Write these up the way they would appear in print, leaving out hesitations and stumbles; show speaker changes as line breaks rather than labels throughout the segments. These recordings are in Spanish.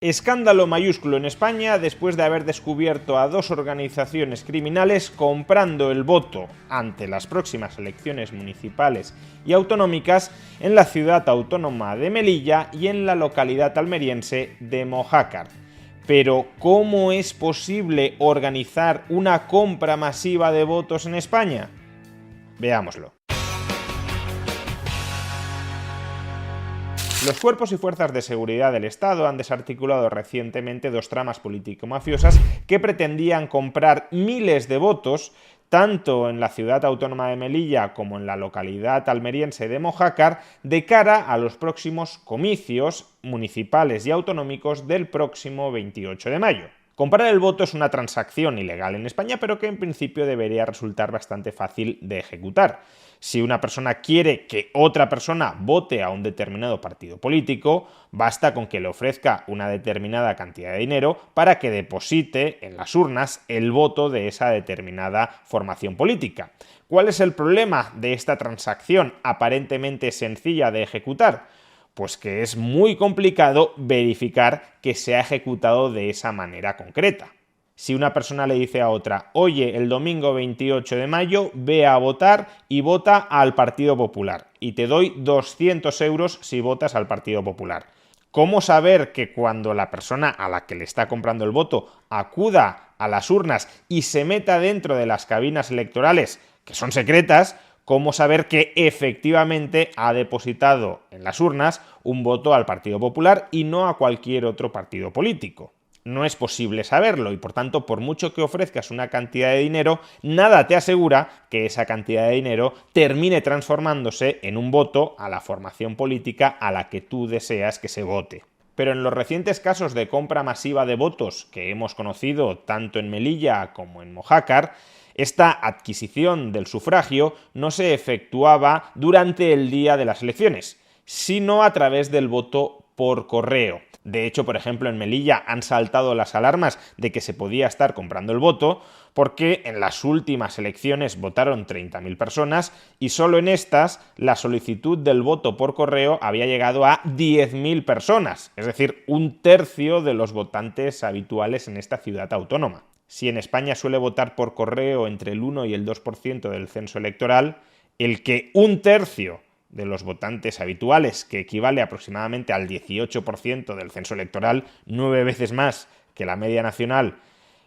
Escándalo mayúsculo en España después de haber descubierto a dos organizaciones criminales comprando el voto ante las próximas elecciones municipales y autonómicas en la ciudad autónoma de Melilla y en la localidad almeriense de Mojácar. Pero, ¿cómo es posible organizar una compra masiva de votos en España? Veámoslo. Los cuerpos y fuerzas de seguridad del Estado han desarticulado recientemente dos tramas político-mafiosas que pretendían comprar miles de votos tanto en la ciudad autónoma de Melilla como en la localidad almeriense de Mojácar de cara a los próximos comicios municipales y autonómicos del próximo 28 de mayo. Comprar el voto es una transacción ilegal en España, pero que en principio debería resultar bastante fácil de ejecutar. Si una persona quiere que otra persona vote a un determinado partido político, basta con que le ofrezca una determinada cantidad de dinero para que deposite en las urnas el voto de esa determinada formación política. ¿Cuál es el problema de esta transacción aparentemente sencilla de ejecutar? Pues que es muy complicado verificar que se ha ejecutado de esa manera concreta. Si una persona le dice a otra, oye, el domingo 28 de mayo ve a votar y vota al Partido Popular y te doy 200 euros si votas al Partido Popular. ¿Cómo saber que cuando la persona a la que le está comprando el voto acuda a las urnas y se meta dentro de las cabinas electorales, que son secretas, cómo saber que efectivamente ha depositado en las urnas un voto al Partido Popular y no a cualquier otro partido político? No es posible saberlo y, por tanto, por mucho que ofrezcas una cantidad de dinero, nada te asegura que esa cantidad de dinero termine transformándose en un voto a la formación política a la que tú deseas que se vote. Pero en los recientes casos de compra masiva de votos que hemos conocido tanto en Melilla como en Mojácar, esta adquisición del sufragio no se efectuaba durante el día de las elecciones, sino a través del voto por correo. De hecho, por ejemplo, en Melilla han saltado las alarmas de que se podía estar comprando el voto porque en las últimas elecciones votaron 30.000 personas y solo en estas la solicitud del voto por correo había llegado a 10.000 personas, es decir, un tercio de los votantes habituales en esta ciudad autónoma. Si en España suele votar por correo entre el 1 y el 2% del censo electoral, el que un tercio de los votantes habituales, que equivale aproximadamente al 18% del censo electoral, 9 veces más que la media nacional,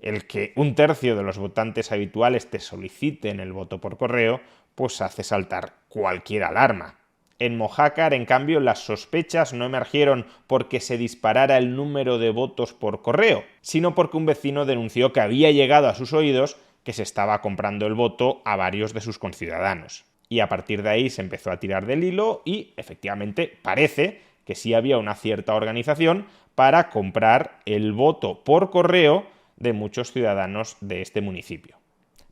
el que un tercio de los votantes habituales te soliciten el voto por correo, pues hace saltar cualquier alarma. En Mojácar, en cambio, las sospechas no emergieron porque se disparara el número de votos por correo, sino porque un vecino denunció que había llegado a sus oídos que se estaba comprando el voto a varios de sus conciudadanos. Y a partir de ahí se empezó a tirar del hilo y, efectivamente, parece que sí había una cierta organización para comprar el voto por correo de muchos ciudadanos de este municipio.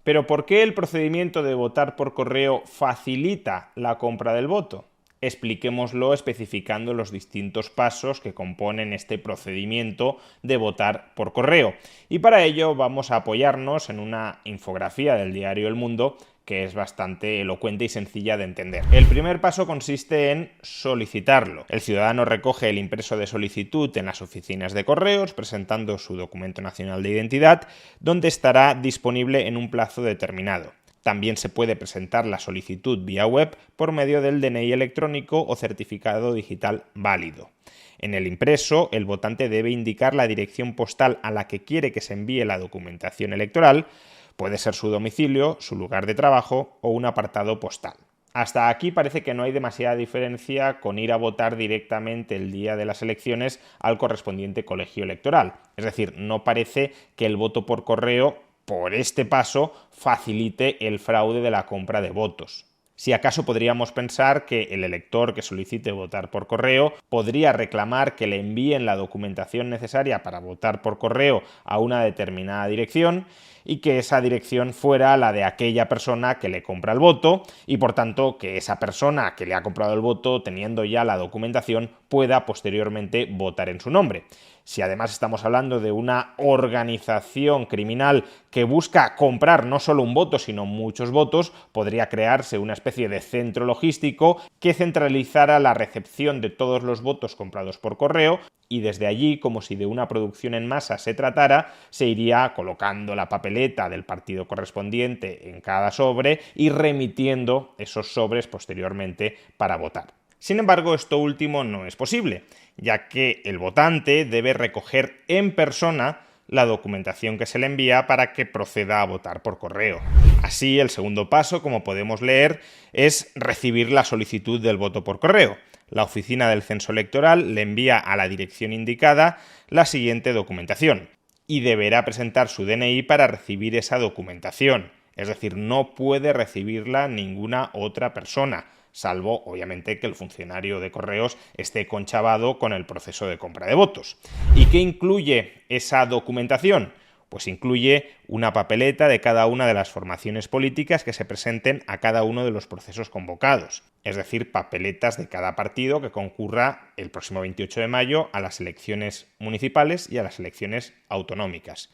Pero ¿por qué el procedimiento de votar por correo facilita la compra del voto? Expliquémoslo especificando los distintos pasos que componen este procedimiento de votar por correo. Y para ello vamos a apoyarnos en una infografía del diario El Mundo que es bastante elocuente y sencilla de entender. El primer paso consiste en solicitarlo. El ciudadano recoge el impreso de solicitud en las oficinas de correos, presentando su documento nacional de identidad, donde estará disponible en un plazo determinado. También se puede presentar la solicitud vía web por medio del DNI electrónico o certificado digital válido. En el impreso, el votante debe indicar la dirección postal a la que quiere que se envíe la documentación electoral. Puede ser su domicilio, su lugar de trabajo o un apartado postal. Hasta aquí parece que no hay demasiada diferencia con ir a votar directamente el día de las elecciones al correspondiente colegio electoral. Es decir, no parece que el voto por correo, por este paso, facilite el fraude de la compra de votos. Si acaso podríamos pensar que el elector que solicite votar por correo podría reclamar que le envíen la documentación necesaria para votar por correo a una determinada dirección y que esa dirección fuera la de aquella persona que le compra el voto y por tanto que esa persona que le ha comprado el voto, teniendo ya la documentación, pueda posteriormente votar en su nombre. Si además estamos hablando de una organización criminal que busca comprar no solo un voto, sino muchos votos, podría crearse una especie de centro logístico que centralizara la recepción de todos los votos comprados por correo y desde allí, como si de una producción en masa se tratara, se iría colocando la papeleta del partido correspondiente en cada sobre y remitiendo esos sobres posteriormente para votar. Sin embargo, esto último no es posible, ya que el votante debe recoger en persona la documentación que se le envía para que proceda a votar por correo. Así, el segundo paso, como podemos leer, es recibir la solicitud del voto por correo. La oficina del censo electoral le envía a la dirección indicada la siguiente documentación y deberá presentar su DNI para recibir esa documentación. Es decir, no puede recibirla ninguna otra persona, salvo, obviamente, que el funcionario de correos esté conchavado con el proceso de compra de votos. ¿Y qué incluye esa documentación? Pues incluye una papeleta de cada una de las formaciones políticas que se presenten a cada uno de los procesos convocados, es decir, papeletas de cada partido que concurra el próximo 28 de mayo a las elecciones municipales y a las elecciones autonómicas.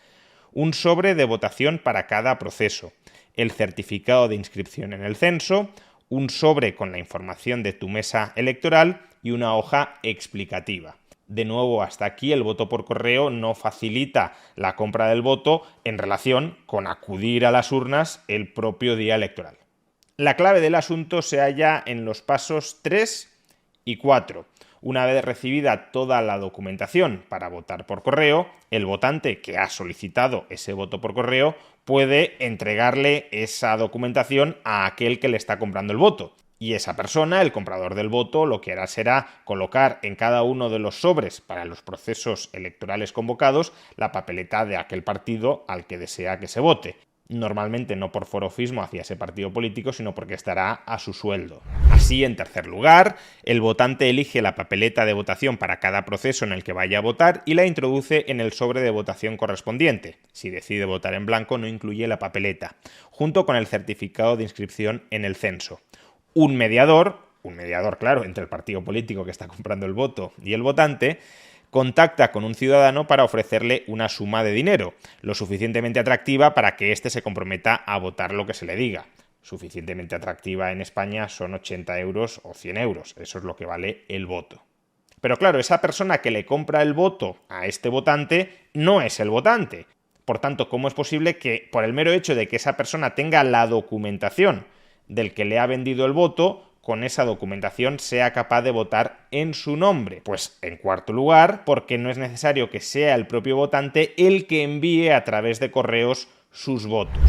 Un sobre de votación para cada proceso, el certificado de inscripción en el censo, un sobre con la información de tu mesa electoral y una hoja explicativa. De nuevo, hasta aquí el voto por correo no facilita la compra del voto en relación con acudir a las urnas el propio día electoral. La clave del asunto se halla en los pasos 3 y 4. Una vez recibida toda la documentación para votar por correo, el votante que ha solicitado ese voto por correo puede entregarle esa documentación a aquel que le está comprando el voto. Y esa persona, el comprador del voto, lo que hará será colocar en cada uno de los sobres para los procesos electorales convocados la papeleta de aquel partido al que desea que se vote. Normalmente no por forofismo hacia ese partido político, sino porque estará a su sueldo. Así, en tercer lugar, el votante elige la papeleta de votación para cada proceso en el que vaya a votar y la introduce en el sobre de votación correspondiente. Si decide votar en blanco, no incluye la papeleta, junto con el certificado de inscripción en el censo. Un mediador, claro, entre el partido político que está comprando el voto y el votante, contacta con un ciudadano para ofrecerle una suma de dinero, lo suficientemente atractiva para que éste se comprometa a votar lo que se le diga. Suficientemente atractiva en España son 80 euros o 100 euros, eso es lo que vale el voto. Pero claro, esa persona que le compra el voto a este votante no es el votante. Por tanto, ¿cómo es posible que por el mero hecho de que esa persona tenga la documentación del que le ha vendido el voto, con esa documentación sea capaz de votar en su nombre? Pues en cuarto lugar, porque no es necesario que sea el propio votante el que envíe a través de correos sus votos.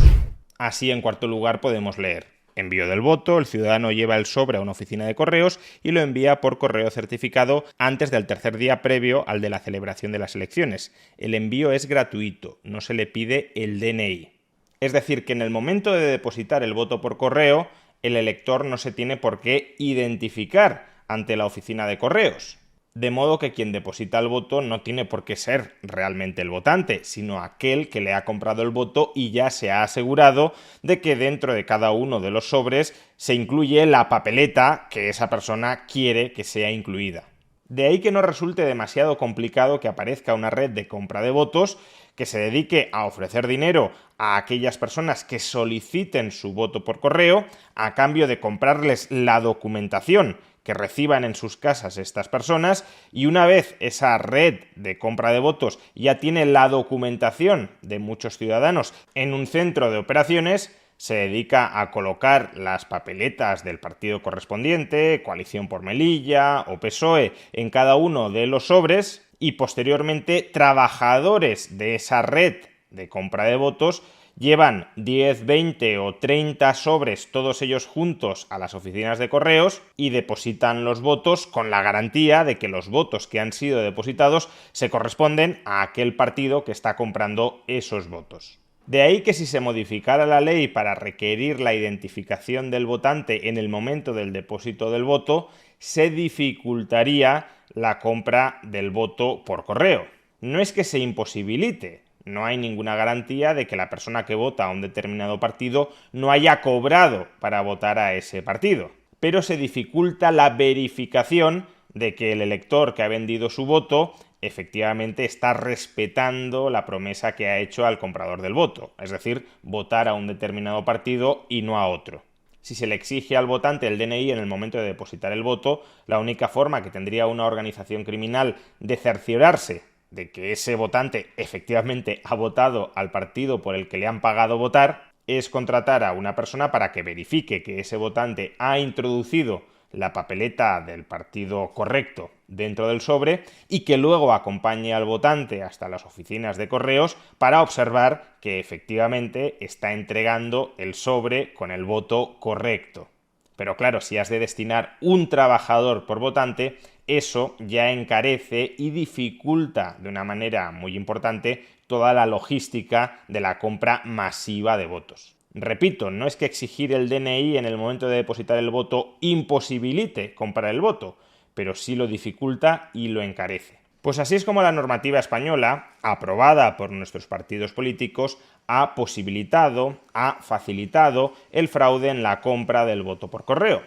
Así, en cuarto lugar, podemos leer: envío del voto, el ciudadano lleva el sobre a una oficina de correos y lo envía por correo certificado antes del tercer día previo al de la celebración de las elecciones. El envío es gratuito, no se le pide el DNI. Es decir, que en el momento de depositar el voto por correo, el elector no se tiene por qué identificar ante la oficina de correos. De modo que quien deposita el voto no tiene por qué ser realmente el votante, sino aquel que le ha comprado el voto y ya se ha asegurado de que dentro de cada uno de los sobres se incluye la papeleta que esa persona quiere que sea incluida. De ahí que no resulte demasiado complicado que aparezca una red de compra de votos que se dedique a ofrecer dinero a aquellas personas que soliciten su voto por correo a cambio de comprarles la documentación que reciban en sus casas estas personas, y una vez esa red de compra de votos ya tiene la documentación de muchos ciudadanos en un centro de operaciones, se dedica a colocar las papeletas del partido correspondiente, Coalición por Melilla o PSOE, en cada uno de los sobres, y posteriormente trabajadores de esa red de compra de votos llevan 10, 20 o 30 sobres, todos ellos juntos, a las oficinas de correos y depositan los votos con la garantía de que los votos que han sido depositados se corresponden a aquel partido que está comprando esos votos. De ahí que si se modificara la ley para requerir la identificación del votante en el momento del depósito del voto, se dificultaría la compra del voto por correo. No es que se imposibilite, no hay ninguna garantía de que la persona que vota a un determinado partido no haya cobrado para votar a ese partido, pero se dificulta la verificación de que el elector que ha vendido su voto efectivamente está respetando la promesa que ha hecho al comprador del voto, es decir, votar a un determinado partido y no a otro. Si se le exige al votante el DNI en el momento de depositar el voto, la única forma que tendría una organización criminal de cerciorarse de que ese votante efectivamente ha votado al partido por el que le han pagado votar es contratar a una persona para que verifique que ese votante ha introducido la papeleta del partido correcto dentro del sobre y que luego acompañe al votante hasta las oficinas de correos para observar que efectivamente está entregando el sobre con el voto correcto. Pero claro, si has de destinar un trabajador por votante, eso ya encarece y dificulta de una manera muy importante toda la logística de la compra masiva de votos. Repito, no es que exigir el DNI en el momento de depositar el voto imposibilite comprar el voto, pero sí lo dificulta y lo encarece. Pues así es como la normativa española, aprobada por nuestros partidos políticos, ha posibilitado, ha facilitado el fraude en la compra del voto por correo.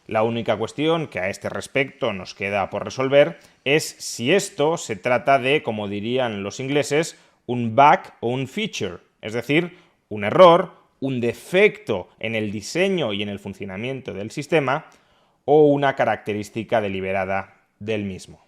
La única cuestión que a este respecto nos queda por resolver es si esto se trata de, como dirían los ingleses, un bug o un feature, es decir, un error, un defecto en el diseño y en el funcionamiento del sistema o una característica deliberada del mismo.